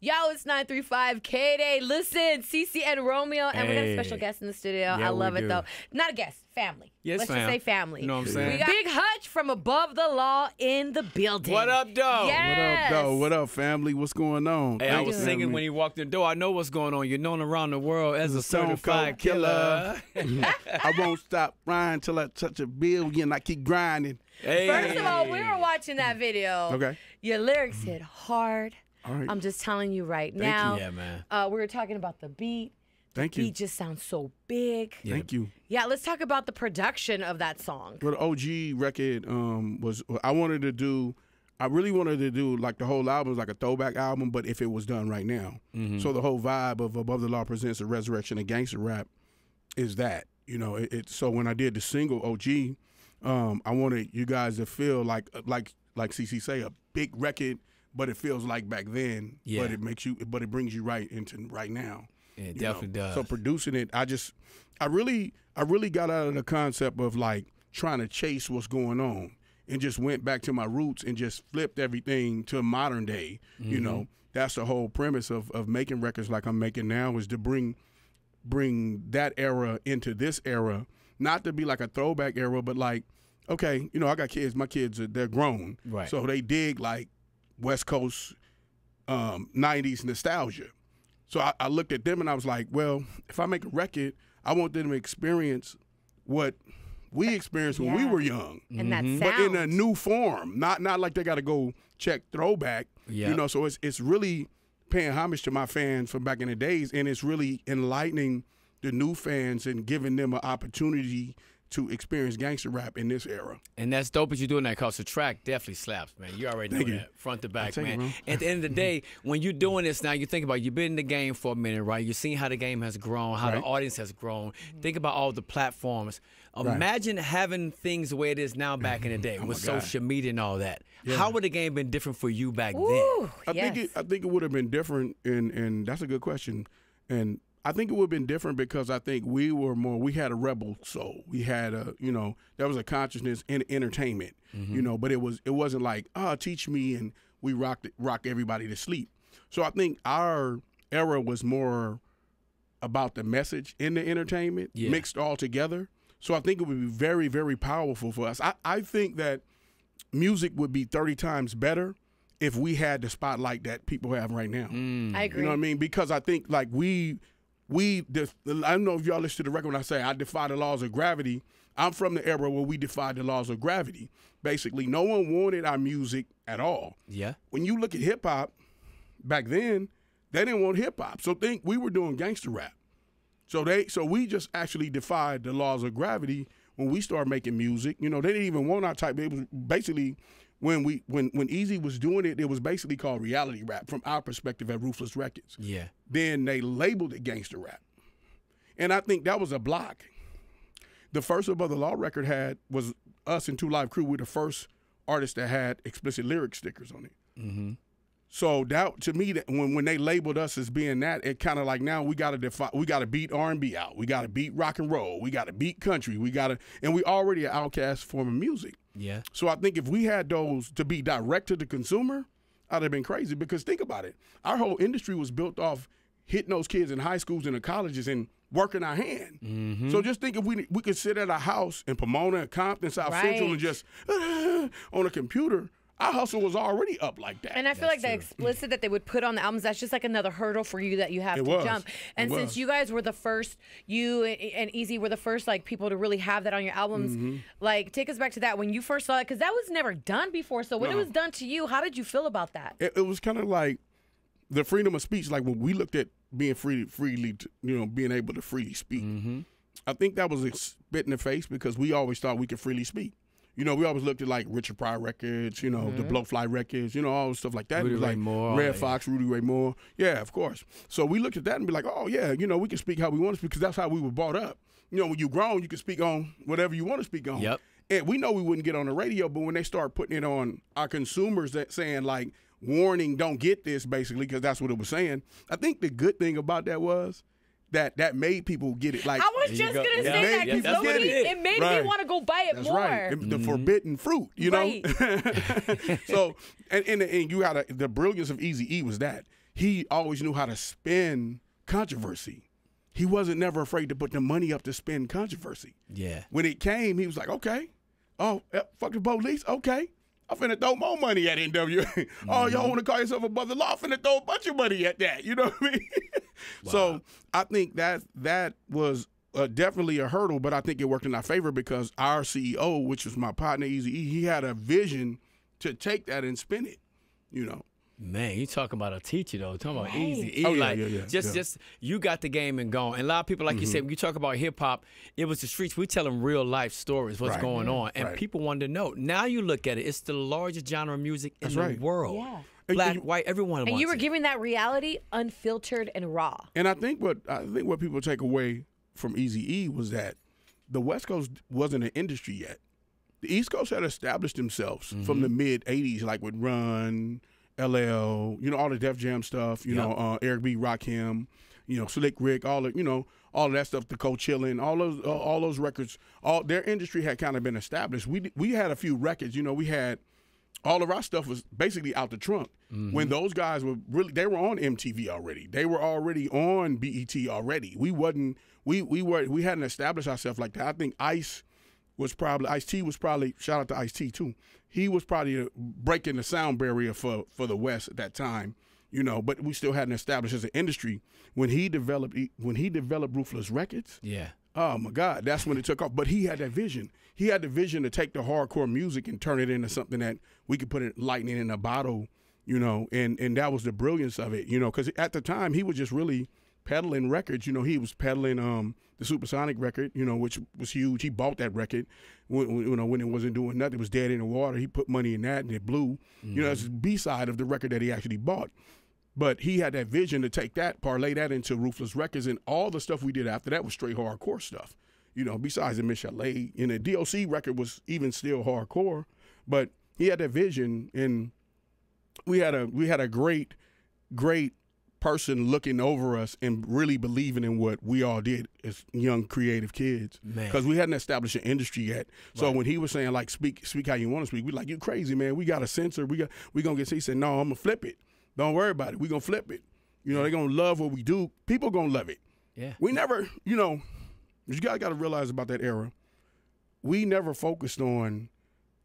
Yo, it's 935 KDAY. Listen, Cece and Romeo, and we got a special guest in the studio. Yeah, I love it, though. Not a guest, family. Yes, Let's just say family. You know what I'm saying? We got Big Hutch from Above the Law in the building. What up, though? Yes. What up, though? What up, family? What's going on? Hey, I was singing when he walked in the door. I know what's going on. You're known around the world as a certified killer. I won't stop rhyming till I touch a billion. I keep grinding. Hey. First of all, we were watching that video. Okay. Your lyrics hit hard. All right. I'm just telling you right Thank now. you. Yeah, man. We were talking about the beat. Thank The you. beat just sounds so big. Yeah. Thank you. Yeah, let's talk about the production of that song. Well, the OG record was I really wanted to do like the whole album was like a throwback album, but if it was done right now. Mm-hmm. So the whole vibe of Above the Law presents a resurrection of gangster rap is that. You know, so when I did the single OG, I wanted you guys to feel like CC say, a big record, but it feels like back then. Yeah. But it brings you right into right now. Yeah, it definitely does. So producing it, I really got out of the concept of like trying to chase what's going on and just went back to my roots and just flipped everything to modern day. Mm-hmm. You know, that's the whole premise of making records like I'm making now, is to bring that era into this era, not to be like a throwback era, but like, okay, you know, I got kids. My kids they're grown, Right. So they dig like West Coast 90s nostalgia. So I looked at them and I was like, well, if I make a record, I want them to experience what we experienced when we were young. And that sound. But in a new form, not like they got to go check throwback. Yep. You know, so it's really paying homage to my fans from back in the days, and it's really enlightening the new fans and giving them an opportunity to experience gangster rap in this era. And that's dope what you're doing that, cause the track definitely slaps, man. You already know Thank you. that. Front to back, take it, man. bro. At the end of the day, when you're doing this now, you think about you've been in the game for a minute, right? You've seen how the game has grown, how the audience has grown. Think about all the platforms. Imagine having things the way it is now back in the day with social media and all that. Yeah. How would the game been different for you back Ooh, I yes. think it would have been different, and that's a good question. And I think it would have been different because I think we had a rebel soul. We had there was a consciousness in entertainment, you know, but it wasn't like, teach me and we rock everybody to sleep. So I think our era was more about the message in the entertainment mixed all together. So I think it would be very, very powerful for us. I think that music would be 30 times better if we had the spotlight that people have right now. I agree. You know what I mean? Because I think like I don't know if y'all listen to the record when I say I defy the laws of gravity. I'm from the era where we defied the laws of gravity. Basically, no one wanted our music at all. Yeah. When you look at hip hop, back then, they didn't want hip hop. So think we were doing gangster rap. So we just actually defied the laws of gravity when we started making music. You know, they didn't even want our type. It was basically when Eazy was doing it, it was basically called reality rap from our perspective at Ruthless Records. Yeah. Then they labeled it gangster rap. And I think that was a block. The first Above the Law record was us and Two Live Crew. We're the first artists that had explicit lyric stickers on it. Mm-hmm. So that, to me, that when they labeled us as being that, it kind of like now we got to beat R&B out. We got to beat rock and roll. We got to beat country. And we already an outcast form of music. Yeah. So I think if we had those to be direct to the consumer, I'd have been crazy. Because think about it. Our whole industry was built off hitting those kids in high schools and the colleges and working our hand. Mm-hmm. So just think if we could sit at a house in Pomona, Compton, South Central, and just on a computer, our hustle was already up like that. And I feel like the explicit that they would put on the albums, that's just like another hurdle for you that you have to jump. And since you guys were the first, you and Eazy were the first like people to really have that on your albums, like take us back to that when you first saw it, because that was never done before. So when it was done to you, how did you feel about that? It was kind of like the freedom of speech. Like when we looked at being freely, being able to freely speak. I think that was a spit in the face because we always thought we could freely speak. You know, we always looked at like Richard Pryor records, the Blowfly records, all the stuff like that. Rudy Ray like Moore, Red Fox, Rudy Ray Moore. Yeah, of course. So we looked at that and be like, oh, yeah, we can speak how we want to speak because that's how we were brought up. When you're grown, you can speak on whatever you want to speak on. Yep. And we know we wouldn't get on the radio, but when they start putting it on our consumers that saying like, warning, don't get this, basically, because that's what it was saying. I think the good thing about that was that made people get it. Like I was just going to say that because it made me want to go buy it more. Right. The forbidden fruit, you know? So, and you got the brilliance of Eazy-E was that he always knew how to spin controversy. He wasn't never afraid to put the money up to spin controversy. Yeah. When it came, he was like, okay, oh, fuck the police, okay. I'm finna throw more money at NWA. Oh, y'all want to call yourself a brother law? I'm finna throw a bunch of money at that. You know what I mean? Wow. So I think that was definitely a hurdle, but I think it worked in our favor because our CEO, which was my partner Eazy-E, he had a vision to take that and spin it, you know. Man, you talking about a teacher though. Talking about Eazy-E. Oh, yeah, like, yeah. Just you got the game and gone. And a lot of people, like you said, when you talk about hip hop, it was the streets. We tell them real life stories, what's going on, and people wanted to know. Now you look at it, it's the largest genre of music in the world. Yeah. Black, white, everyone wants it. And you were giving that reality unfiltered and raw. And I think what people take away from Eazy-E was that the West Coast wasn't an industry yet. The East Coast had established themselves from the mid '80s, like with Run, LL, you know, all the Def Jam stuff, you know, Eric B, Rakim, you know, Slick Rick, all of that stuff, the Coachillin, all those records, all their industry had kind of been established. We had a few records, you know, we had all of our stuff was basically out the trunk. When those guys were they were on MTV already. They were already on BET already. We hadn't established ourselves like that. I think Ice-T was probably, shout out to Ice-T too. He was probably breaking the sound barrier for the West at that time, you know, but we still hadn't established as an industry. When he developed Ruthless Records, oh my God, that's when it took off. But he had that vision. He had the vision to take the hardcore music and turn it into something that we could put it lightning in a bottle, you know, and that was the brilliance of it, you know, because at the time he was just really peddling records. You know, he was peddling the Supersonic record, you know, which was huge. He bought that record when it wasn't doing nothing. It was dead in the water. He put money in that and it blew. You know, it's the B-side of the record that he actually bought. But he had that vision to take that, parlay that into Ruthless Records, and all the stuff we did after that was straight hardcore stuff. You know, besides the Miss Chalet, and the DOC record was even still hardcore, but he had that vision, and we had a great person looking over us and really believing in what we all did as young creative kids, because we hadn't established an industry yet. So when he was saying like speak how you want to speak, we like, you crazy, man, we got to censor, we gonna get. He said, no, I'm gonna flip it. Don't worry about it. We gonna flip it. You know, they're gonna love what we do. People gonna love it. Yeah. We never, you know, you guys got to realize about that era, we never focused on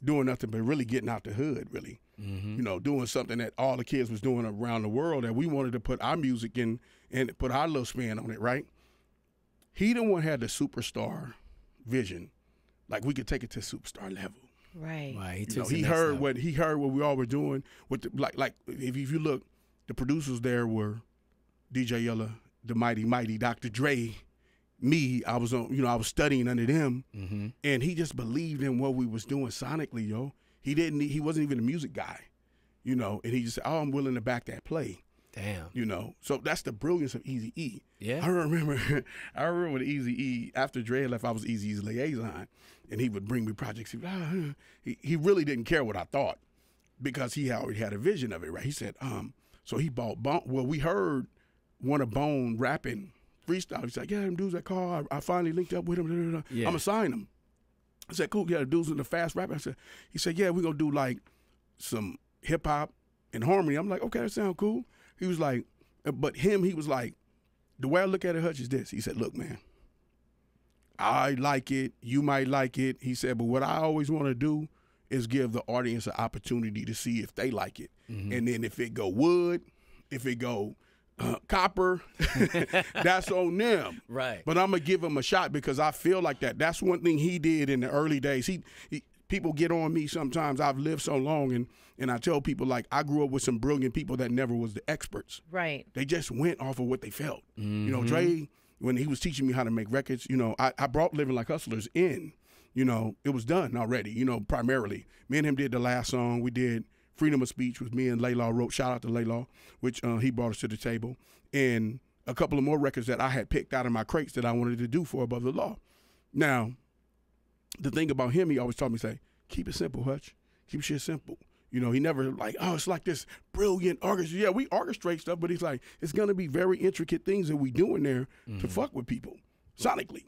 doing nothing but really getting out the hood, really. You know, doing something that all the kids was doing around the world, that we wanted to put our music in and put our little spin on it, right? He the one had the superstar vision. Like, we could take it to superstar level. Right. He heard what we all were doing with the, like if you look, the producers there were DJ Yella, the mighty Dr. Dre, me. I was studying under them, and he just believed in what we was doing sonically, yo. He wasn't even a music guy, you know, and he just said, oh, I'm willing to back that play. Damn. You know, so that's the brilliance of Eazy-E. Yeah. I remember with Eazy-E, after Dre left, I was Eazy-E's liaison, and he would bring me projects. He really didn't care what I thought, because he already had a vision of it, right? He said, so he bought Bone. Well, we heard one of Bone rapping freestyle. He's like, yeah, them dudes that call, I finally linked up with him. I'm going to sign them. I said, cool, yeah, the dudes in the fast rap. He said, yeah, we're going to do like some hip hop and harmony. I'm like, okay, that sounds cool. He was like, but he was like, the way I look at it, Hutch, is this. He said, look, man, I like it. You might like it. He said, but what I always want to do is give the audience an opportunity to see if they like it. And then if it go wood, if it go copper, that's on them. Right. But I'm going to give him a shot, because I feel like that. That's one thing he did in the early days. People get on me sometimes. I've lived so long, and I tell people, like, I grew up with some brilliant people that never was the experts. Right. They just went off of what they felt. You know, Dre, when he was teaching me how to make records, you know, I brought Living Like Hustlers in. You know, it was done already, you know, primarily. Me and him did the last song. We did Freedom of Speech, with me and Laylaw wrote. Shout out to Laylaw, which he brought us to the table. And a couple of more records that I had picked out of my crates that I wanted to do for Above the Law. Now, the thing about him, he always told me, say, keep it simple, Hutch. Keep shit simple. You know, he never like, oh, it's like this brilliant orchestra. Yeah, we orchestrate stuff, but he's like, it's going to be very intricate things that we do in there to fuck with people sonically.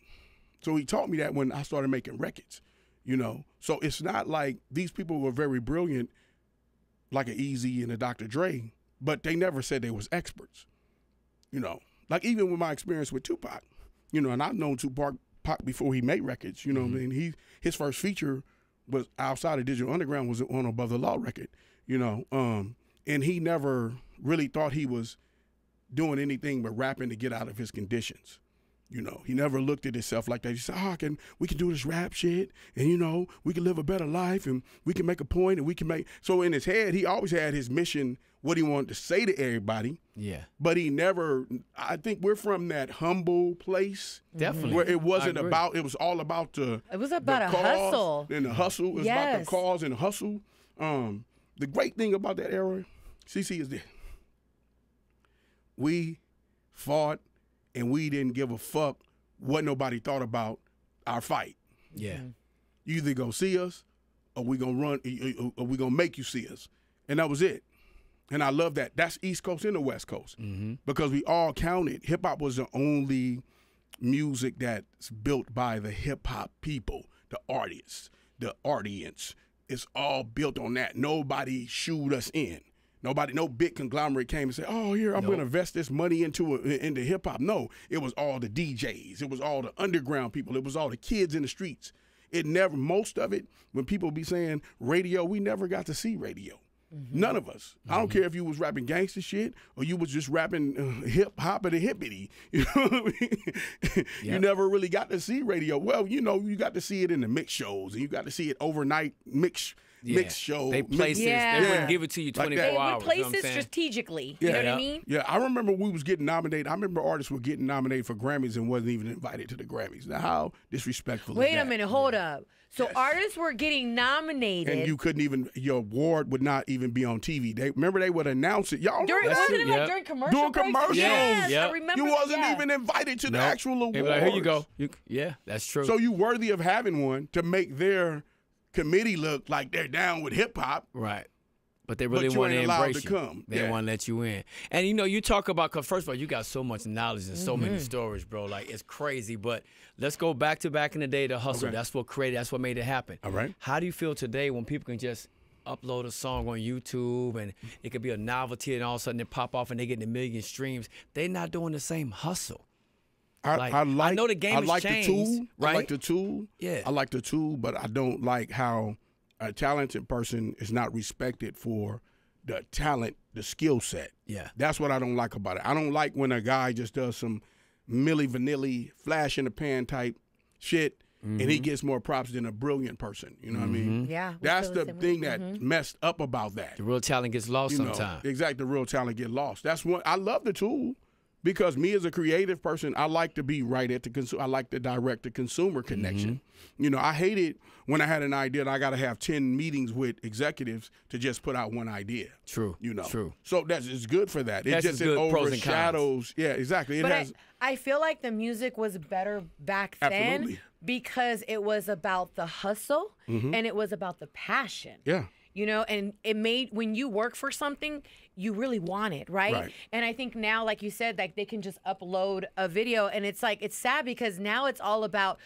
So he taught me that when I started making records, you know. So it's not like these people were very brilliant, like an Eazy and a Dr. Dre, but they never said they was experts. You know, like even with my experience with Tupac, you know, and I've known Tupac before he made records. You know what I mean? His first feature was outside of Digital Underground was on Above the Law record. You know, and he never really thought he was doing anything but rapping to get out of his conditions. You know, he never looked at himself like that. He said, we can do this rap shit, and, you know, we can live a better life, and we can make a point, and we can make. So in his head, he always had his mission, what he wanted to say to everybody. Yeah. But he never, I think we're from that humble place. Definitely. Where it wasn't about, it was all about it was about the a hustle. And the hustle. It was about the cause and the hustle. The great thing about that era, Cece, is this. We fought, and we didn't give a fuck what nobody thought about our fight. Yeah. You either gonna see us, or we gonna run, or we gonna make you see us, and that was it. And I love that. That's East Coast and the West Coast, because we all counted. Hip hop was the only music that's built by the hip hop people, the artists, the audience. It's all built on that. Nobody shooed us in. No big conglomerate came and said, "Oh, here, I'm going to invest this money into hip hop." No, it was all the DJs. It was all the underground people. It was all the kids in the streets. Most of it, when people be saying radio, we never got to see radio. None of us. I don't care if you was rapping gangster shit or you was just rapping hip hop and hippity. You know what I mean? You never really got to see radio. Well, you know, you got to see it in the mix shows, and you got to see it overnight mix show. They place it. They wouldn't give it to you 24 hours. They would place it strategically. You know what I mean? Yeah, I remember we was getting nominated. I remember artists were getting nominated for Grammys and wasn't even invited to the Grammys. Now, how disrespectful is that? Wait a minute, hold up. So artists were getting nominated, and you couldn't even, your award would not even be on TV. They would announce it. Y'all wasn't it like during commercials? During commercials. Yes, I remember. You wasn't even invited to the actual awards. They were like, here you go. Yeah, that's true. So you worthy of having one to make their committee look like they're down with hip hop. Right. But they really want to embrace you. Come. They want to let you in. And, you know, you talk about, because first of all, you got so much knowledge and so many stories, bro. Like, it's crazy. But let's go back in the day, the hustle. Okay. That's what made it happen. All right. How do you feel today when people can just upload a song on YouTube and it could be a novelty and all of a sudden it pop off and they get a million streams? They're not doing the same hustle. I know the game has changed. The tool. Right? I like the tool. Yeah. I like the tool, but I don't like how a talented person is not respected for the talent, the skill set. Yeah. That's what I don't like about it. I don't like when a guy just does some Milli Vanilli, flash in the pan type shit, and he gets more props than a brilliant person. You know what I mean? Yeah. That's the thing that messed up about that. The real talent gets lost sometimes. Exactly. The real talent get lost. That's what I love the tool. Because me as a creative person, I like to be right at the consumer. I like the direct-to-consumer connection. You know, I hate it when I had an idea and I got to have 10 meetings with executives to just put out one idea. True. You know. True. So it's good for that. It just overshadows. Yeah, exactly. I feel like the music was better back then because it was about the hustle and it was about the passion. Yeah. You know, and it made, when you work for something, you really want it, right? And I think now, like you said, like they can just upload a video, and it's like, it's sad because now it's all about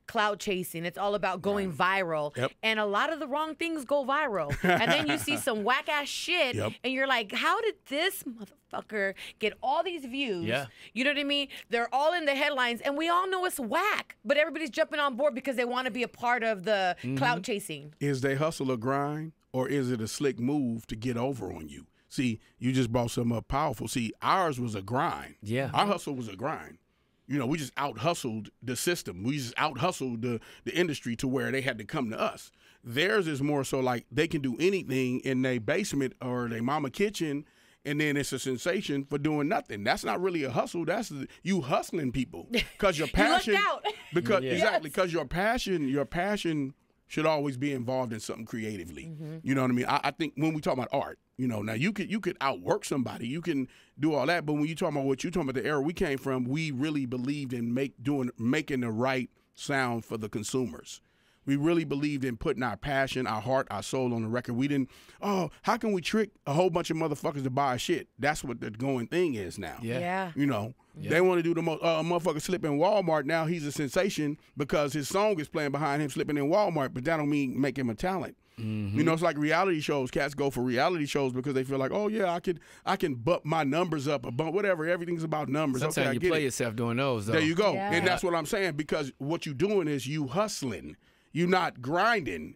cloud chasing. It's all about going viral. Yep. And a lot of the wrong things go viral. And then you see some whack ass shit and you're like, how did this motherfucker get all these views? Yeah. You know what I mean? They're all in the headlines and we all know it's whack, but everybody's jumping on board because they want to be a part of the cloud chasing. Is they hustle or grind, or is it a slick move to get over on you? See, you just brought something up powerful. See, ours was a grind. Yeah. Our hustle was a grind. You know, we just out-hustled the system. We just out-hustled the industry to where they had to come to us. Theirs is more so like they can do anything in their basement or their mama kitchen, and then it's a sensation for doing nothing. That's not really a hustle. That's you hustling people because your passion. You lucked out. Because exactly, because your passion should always be involved in something creatively. You know what I mean? I think when we talk about art, you know, now you could outwork somebody, you can do all that, but when you talk about what you're talking about, the era we came from, we really believed in making the right sound for the consumers. We really believed in putting our passion, our heart, our soul on the record. We didn't, how can we trick a whole bunch of motherfuckers to buy shit? That's what the going thing is now. Yeah. You know, they want to do the most, a motherfucker slip in Walmart. Now he's a sensation because his song is playing behind him slipping in Walmart, but that don't mean make him a talent. You know, it's like reality shows. Cats go for reality shows because they feel like, oh yeah, I can bump my numbers up, or bump whatever. Everything's about numbers. Sometimes you play yourself doing those, though. There you go. Yeah. And that's what I'm saying, because what you're doing is you hustling. You're not grinding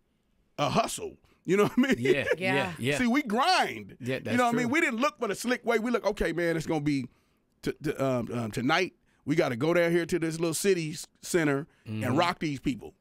a hustle. You know what I mean? Yeah. See, we grind. Yeah, that's you know what true. I mean? We didn't look for the slick way. We look, okay, man, it's going to be tonight. We got to go down here to this little city center and rock these people.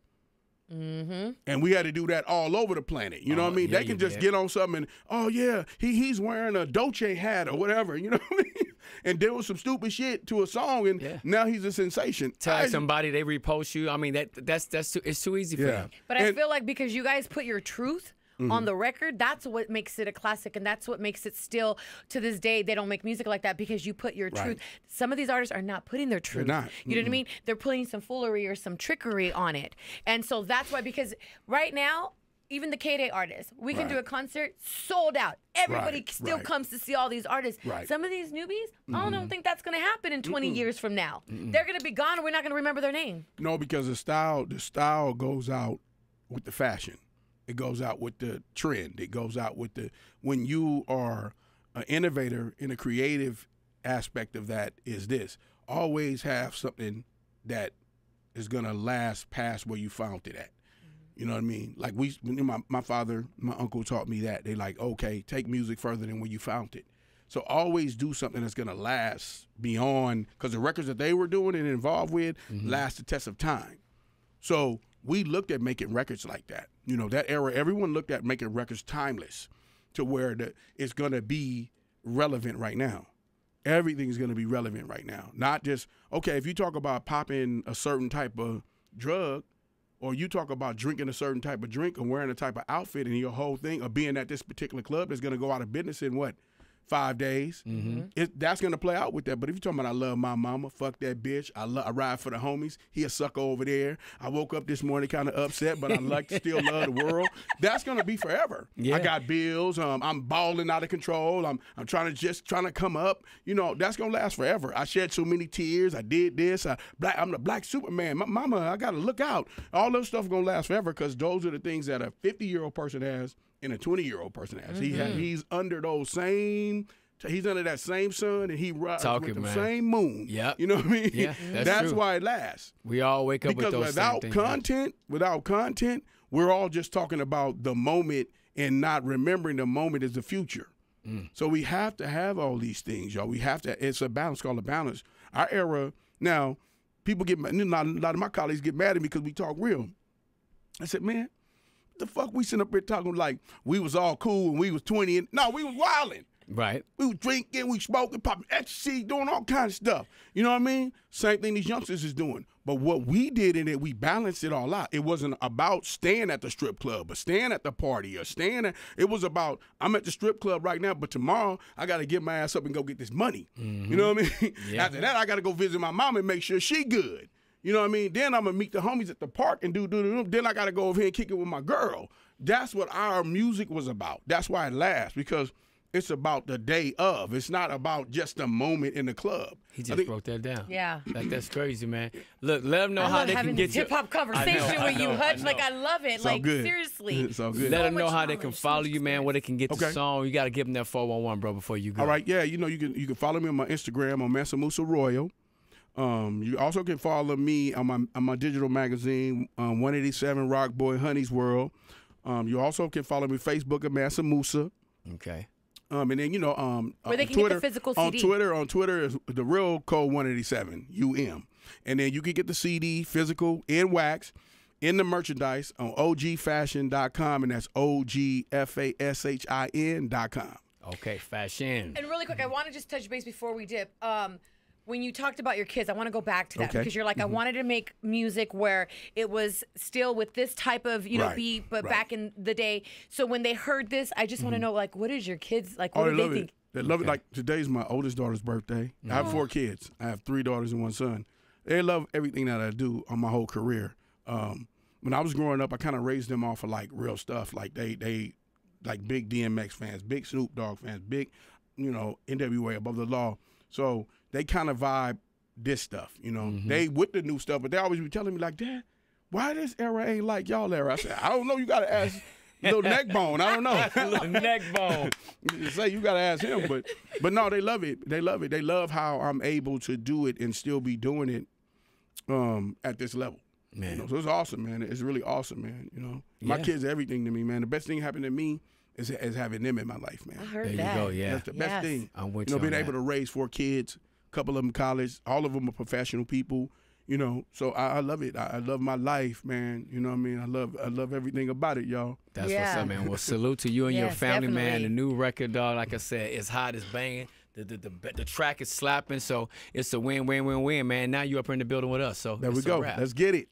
And we had to do that all over the planet. You know what I mean? Yeah, they can just get on something and, oh, yeah, he's wearing a Dolce hat or whatever. You know what I mean? And there was some stupid shit to a song, and now he's a sensation. Tag somebody, they repost you. I mean, it's too easy for them. But I feel like because you guys put your truth on the record, that's what makes it a classic, and that's what makes it still, to this day, they don't make music like that because you put your truth. Some of these artists are not putting their truth. They're not. You know what I mean? They're putting some foolery or some trickery on it. And so that's why, because right now, even the KDAY artists, we can do a concert sold out. Everybody still comes to see all these artists. Some of these newbies, I don't think that's going to happen in 20 years from now. They're going to be gone, and we're not going to remember their name. No, because the style goes out with the fashion. It goes out with the trend. It goes out with when you are an innovator in a creative aspect of that is this. Always have something that is going to last past where you found it at. You know what I mean? Like my father, my uncle taught me that. They like, okay, take music further than where you found it. So always do something that's going to last beyond, because the records that they were doing and involved with last the test of time. So we looked at making records like that. You know, that era, everyone looked at making records timeless to where it's going to be relevant right now. Everything's going to be relevant right now. Not just, okay, if you talk about popping a certain type of drug, or you talk about drinking a certain type of drink or wearing a type of outfit, and your whole thing of being at this particular club that's going to go out of business in what? 5 days. That's going to play out with that. But if you're talking about I love my mama, fuck that bitch, I ride for the homies, he a sucker over there, I woke up this morning kind of upset, but I still love the world, that's going to be forever. I got bills, I'm balling out of control, I'm trying to come up. You know, that's going to last forever. I shed so many tears, I did this, I'm the black Superman, my mama, I got to look out. All those stuff going to last forever, because those are the things that a 50-year-old person has and a 20-year-old person has. He's under those same. He's under that same sun, and he rides with the same moon. You know what I mean? Yeah, that's true. why it lasts. We all wake up with those same things. Without content, we're all just talking about the moment and not remembering the moment is the future. So we have to have all these things, y'all. We have to. It's a balance, called a balance. Our era now, people get mad. A lot of my colleagues get mad at me because we talk real. I said, man, the fuck we sitting up here talking like we was all cool when we was 20 and no, we was wilding. Right. We was drinking, we smoking, popping ecstasy, doing all kinds of stuff. You know what I mean? Same thing these youngsters is doing. But what we did in it, we balanced it all out. It wasn't about staying at the strip club or staying at the party or it was about, I'm at the strip club right now, but tomorrow I got to get my ass up and go get this money. You know what I mean? After that, I got to go visit my mom and make sure she good. You know what I mean? Then I'm going to meet the homies at the park and do. Then I got to go over here and kick it with my girl. That's what our music was about. That's why it lasts, because it's about the day of. It's not about just a moment in the club. He just broke that down. Yeah. Like, that's crazy, man. Look, let them know how they can get hip hop conversation with you, Hutch. Like, I love it. It's like, good. Seriously. It's all good. Let them know how they can follow you, man, where they can get the song. You got to give them that 411, bro, before you go. All right, yeah, you know, you can follow me on my Instagram on Mansa Musa Royal. You also can follow me on my digital magazine, 187 Rock Boy Honey's World. You also can follow me Facebook at Mansa Musa. Okay. And then, you know, where they can get the physical CD. On Twitter is the real code 187 UM. And then you can get the CD physical in wax in the merchandise on ogfashion.com, and that's OGFASHIN.com. Okay, fashion. And really quick, I want to just touch base before we dip. When you talked about your kids, I want to go back to that because you're like, I wanted to make music where it was still with this type of, beat, but back in the day. So when they heard this, I just want to know, like, what is your kids, like, what do they think? They love it. Like, today's my oldest daughter's birthday. I have 4 kids. I have 3 daughters and 1 son. They love everything that I do on my whole career. My when I was growing up, I kind of raised them off of like real stuff. Like they like big DMX fans, big Snoop Dogg fans, big, you know, NWA, Above the Law. So they kind of vibe this stuff, you know. They with the new stuff, but they always be telling me like, Dad, why this era ain't like y'all era? I said, I don't know. You got to ask Little Neck Bone. I don't know. Little Neck Bone. Say you got to ask him, but no, they love it. They love it. They love how I'm able to do it and still be doing it at this level. Man, you know, so it's awesome, man. It's really awesome, man. You know, my kids are everything to me, man. The best thing happened to me is having them in my life, man. I heard that. There you go, yeah. That's the best thing. I'm with you know, being on able to raise 4 kids, a couple of them college, all of them are professional people. You know, so I love it. I love my life, man. You know what I mean? I love everything about it, y'all. That's what's up, man. Well, salute to you and your family, definitely. man. The new record, dog, like I said, it's hot, it's banging. The track is slapping, so it's a win, man. Now you up in the building with us, so there we go. Let's get it.